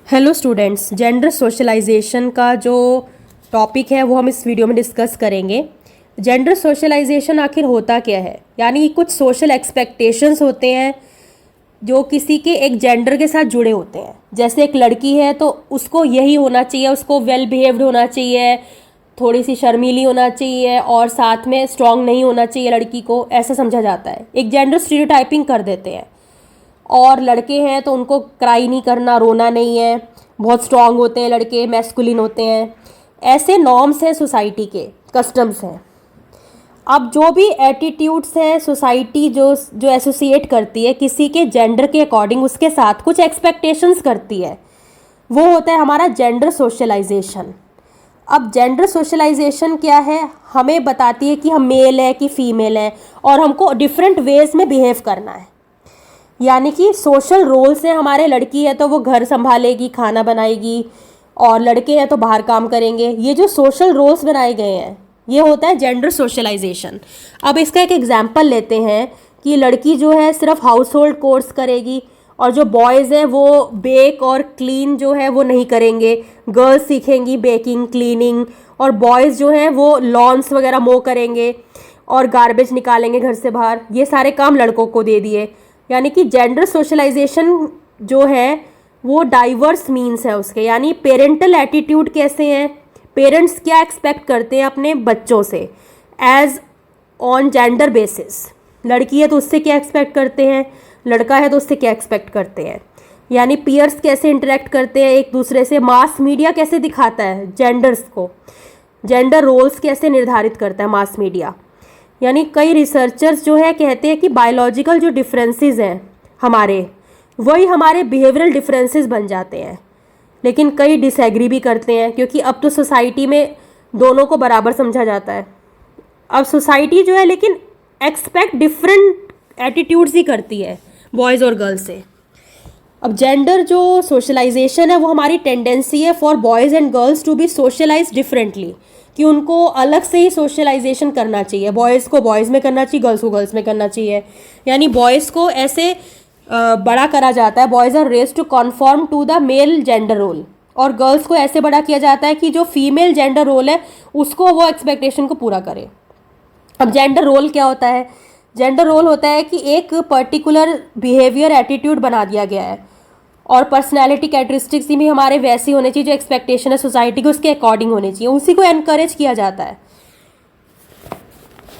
Hello students, gender socialisation का जो topic है वो हम इस वीडियो में डिस्कस करेंगे। जेंडर सोशलाइजेशन आखिर होता क्या है? यानी कुछ सोशल एक्सपेक्टेशंस होते हैं जो किसी के एक जेंडर के साथ जुड़े होते हैं। जैसे एक लड़की है तो उसको यही होना चाहिए, उसको वेल बिहेव्ड होना चाहिए, थोड़ी सी शर्मीली होना चाहिए और साथ में स्ट्रांग नहीं होना चाहिए लड़की को, ऐसा समझा जाता है। एक जेंडर स्टीरियोटाइपिंग कर देते हैं। और लड़के हैं तो उनको क्राई नहीं करना, रोना नहीं है, बहुत स्ट्रांग होते हैं लड़के, मैस्कुलिन होते हैं। ऐसे नॉर्म्स हैं, सोसाइटी के कस्टम्स हैं। अब जो भी एटीट्यूड्स हैं सोसाइटी जो जो एसोसिएट करती है किसी के जेंडर के अकॉर्डिंग, उसके साथ कुछ एक्सपेक्टेशंस करती है, वो होता है हमारा जेंडर सोशलाइजेशन। अब जेंडर सोशलाइजेशन क्या है? हमें बताती है कि हम मेल है कि फीमेल है और हमको डिफरेंट वेज में बिहेव करना है। यानी कि सोशल रोल्स हैं हमारे। लड़की है तो वो घर संभालेगी, खाना बनाएगी, और लड़के हैं तो बाहर काम करेंगे। ये जो सोशल रोल्स बनाए गए हैं ये होता है जेंडर सोशलाइजेशन। अब इसका एक एग्जांपल लेते हैं कि लड़की जो है सिर्फ हाउस होल्ड कोर्स करेगी और जो बॉयज़ हैं वो बेक और क्लीन जो है वो नहीं करेंगे। गर्ल्स सीखेंगी बेकिंग, क्लीनिंग, और बॉयज़ जो हैं वो लॉन्स वगैरह मो करेंगे और गार्बेज निकालेंगे घर से बाहर। ये सारे काम लड़कों को दे दिए। यानी कि जेंडर सोशलाइजेशन जो है वो डाइवर्स मीन्स है उसके। यानी पेरेंटल एटीट्यूड कैसे हैं, पेरेंट्स क्या एक्सपेक्ट करते हैं अपने बच्चों से एज ऑन जेंडर बेसिस। लड़की है तो उससे क्या एक्सपेक्ट करते हैं, लड़का है तो उससे क्या एक्सपेक्ट करते हैं। यानी पीयर्स कैसे इंटरेक्ट करते हैं एक दूसरे से, मास मीडिया कैसे दिखाता है जेंडर्स को, जेंडर रोल्स कैसे निर्धारित करता है मास मीडिया। यानी कई रिसर्चर्स जो है कहते हैं कि बायोलॉजिकल जो डिफरेंसेस हैं हमारे, वही हमारे बिहेवियरल डिफरेंसेस बन जाते हैं। लेकिन कई डिसएग्री भी करते हैं क्योंकि अब तो सोसाइटी में दोनों को बराबर समझा जाता है। अब सोसाइटी जो है लेकिन एक्सपेक्ट डिफरेंट एटीट्यूड्स ही करती है बॉयज़ और गर्ल्स से। अब जेंडर जो सोशलाइजेशन है वो हमारी टेंडेंसी है for boys and girls to be socialise differently, कि उनको अलग से ही सोशलाइजेशन करना चाहिए। बॉयज़ को बॉयज़ में करना चाहिए, गर्ल्स को गर्ल्स में करना चाहिए। यानी बॉयज़ को ऐसे बड़ा करा जाता है, boys are raised to conform to the male gender role, और गर्ल्स को ऐसे बड़ा किया जाता है कि जो फीमेल जेंडर रोल है उसको वो एक्सपेक्टेशन को पूरा करे। अब जेंडर रोल क्या होता है? जेंडर रोल होता है कि एक पर्टिकुलर बिहेवियर एटीट्यूड बना दिया गया है और पर्सनैलिटी कैरेक्टरिस्टिक्स भी हमारे वैसी होने चाहिए, जो एक्सपेक्टेशन है सोसाइटी को उसके अकॉर्डिंग होने चाहिए, उसी को एनकरेज किया जाता है।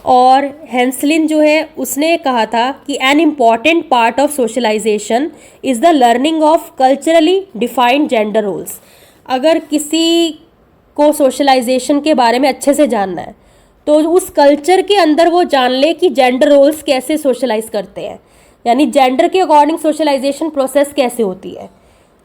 और हेंसलिन जो है उसने कहा था कि an important part of socialisation is the learning of culturally defined gender roles. अगर किसी को सोशलाइजेशन के बारे में अच्छे से जानना है तो उस कल्चर के अंदर वो जान ले कि जेंडर रोल्स कैसे सोशलाइज करते हैं, यानी जेंडर के अकॉर्डिंग सोशलाइजेशन प्रोसेस कैसे होती है।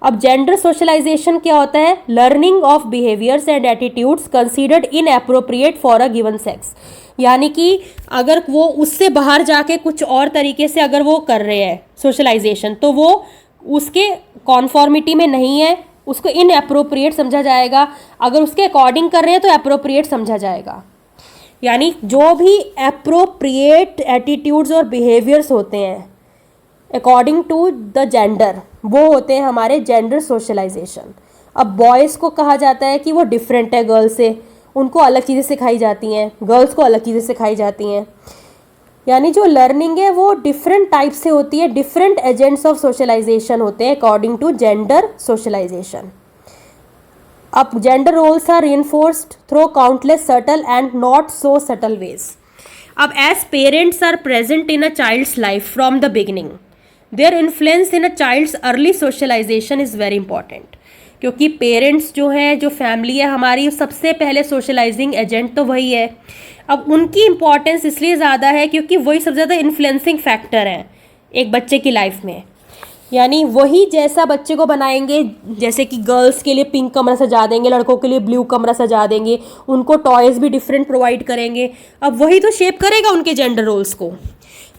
अब जेंडर सोशलाइजेशन क्या होता है? Learning of behaviours and attitudes considered inappropriate for a given sex. यानी कि अगर वो उससे बाहर जाके कुछ और तरीके से अगर वो कर रहे हैं सोशलाइजेशन, तो वो उसके कॉन्फॉर्मिटी में नहीं है, उसको इनएप्रोप्रिएट समझा जाएगा। अगर उसके अकॉर्डिंग कर रहे हैं तो एप्रोप्रिएट समझा जाएगा। यानी जो भी एप्रोप्रिएट एटीट्यूड्स और बिहेवियर्स होते हैं अकॉर्डिंग टू द जेंडर, वो होते हैं हमारे जेंडर सोशलाइजेशन। अब बॉयज़ को कहा जाता है कि वो डिफरेंट है गर्ल्स से, उनको अलग चीज़ें सिखाई जाती हैं, गर्ल्स को अलग चीज़ें सिखाई जाती हैं। यानी जो लर्निंग है वो डिफरेंट टाइप से होती है, डिफरेंट एजेंट्स ऑफ सोशलाइजेशन होते हैं अकॉर्डिंग टू जेंडर सोशलाइजेशन। अब gender roles are reinforced through countless subtle and not so subtle ways. अब as parents are present in a child's life from the beginning, their influence in a child's early socialization is very important. क्योंकि parents जो हैं, जो family है हमारी, सबसे पहले socialising agent तो वही है। अब उनकी इम्पॉर्टेंस इसलिए ज़्यादा है क्योंकि वही सबसे ज़्यादा इन्फ्लुएंसिंग फैक्टर हैं एक बच्चे की लाइफ में। यानी वही जैसा बच्चे को बनाएंगे, जैसे कि गर्ल्स के लिए पिंक कमरा सजा देंगे, लड़कों के लिए ब्लू कमरा सजा देंगे, उनको टॉयज़ भी डिफरेंट प्रोवाइड करेंगे। अब वही तो शेप करेगा उनके जेंडर रोल्स को।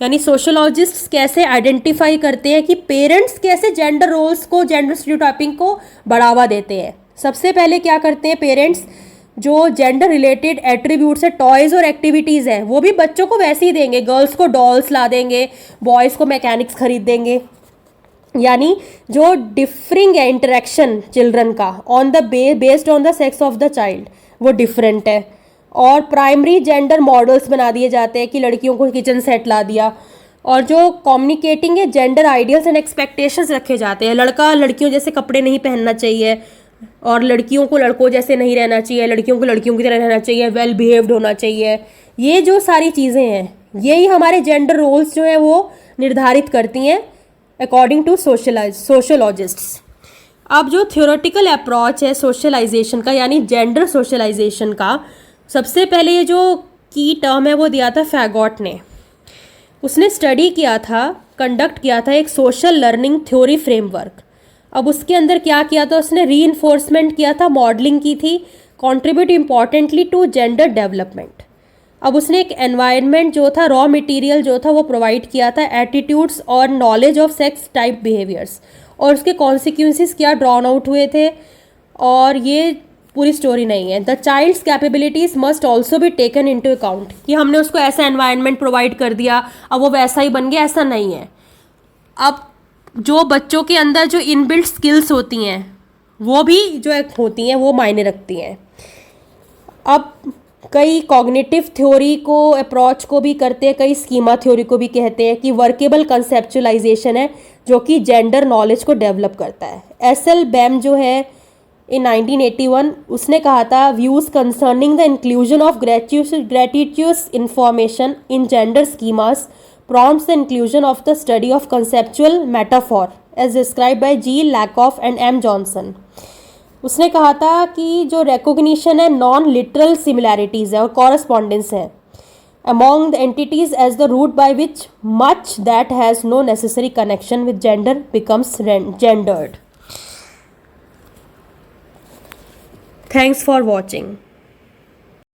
यानी सोशोलॉजिस्ट्स कैसे आइडेंटिफाई करते हैं कि पेरेंट्स कैसे जेंडर रोल्स को, जेंडर स्टीरियोटाइपिंग को बढ़ावा देते हैं। सबसे पहले क्या करते हैं पेरेंट्स, जो जेंडर रिलेटेड एट्रीब्यूट्स है, टॉयज़ और एक्टिविटीज़ हैं, वो भी बच्चों को वैसे ही देंगे। गर्ल्स को डॉल्स ला देंगे, बॉयज़ को मैकेनिक्स खरीद देंगे। यानी जो डिफरिंग है इंटरेक्शन चिल्ड्रन का on the based on the sex of the child, वो डिफरेंट है। और प्राइमरी जेंडर मॉडल्स बना दिए जाते हैं कि लड़कियों को किचन सेट ला दिया, और जो कम्युनिकेटिंग है जेंडर आइडियल्स एंड एक्सपेक्टेशंस रखे जाते हैं, लड़का लड़कियों जैसे कपड़े नहीं पहनना चाहिए, और लड़कियों को लड़कों जैसे नहीं रहना चाहिए, लड़कियों को लड़कियों की तरह रहना चाहिए, वेल बिहेव्ड होना चाहिए। ये जो सारी चीज़ें हैं, यही हमारे जेंडर रोल्स जो हैं वो निर्धारित करती हैं अकॉर्डिंग टू सोशोलॉजिस्ट्स। अब जो थ्योरेटिकल अप्रोच है सोशलाइजेशन का, यानी जेंडर सोशलाइजेशन का, सबसे पहले ये जो की टर्म है वो दिया था फैगॉट ने। उसने स्टडी किया था, कंडक्ट किया था एक सोशल लर्निंग थ्योरी फ्रेमवर्क। अब उसके अंदर क्या किया था उसने, रीइंफोर्समेंट किया था, मॉडलिंग की थी, contribute importantly to gender development. अब उसने एक एनवायरनमेंट जो था, रॉ मटेरियल जो था वो प्रोवाइड किया था, एटीट्यूड्स और knowledge of sex type behaviours, और उसके कॉन्सिक्वेंसेस क्या ड्रॉन आउट हुए थे। और ये पूरी स्टोरी नहीं है। The child's capabilities must also be taken into account, कि हमने उसको ऐसा एनवायरनमेंट प्रोवाइड कर दिया अब वो वैसा ही बन गया, ऐसा नहीं है। अब जो बच्चों के अंदर जो इनबिल्ट स्किल्स होती हैं वो भी जो होती हैं वो मायने रखती हैं। अब कई कॉग्निटिव थ्योरी को अप्रोच को भी करते हैं, कई स्कीमा थ्योरी को भी कहते हैं कि वर्केबल कंसेप्चुलाइजेशन है जो कि जेंडर नॉलेज को डेवलप करता है। एस.एल. बैम जो है इन 1981 उसने कहा था, views concerning the inclusion of gratuitous information in gender schemas prompts the inclusion of the study of conceptual metaphor as described by G. Lakoff and M. Johnson। उसने कहा था कि जो recognition है नॉन लिटरल सिमिलैरिटीज़ है और correspondence है among the entities as the root by which much that has no necessary connection with gender becomes gendered। Thanks for watching।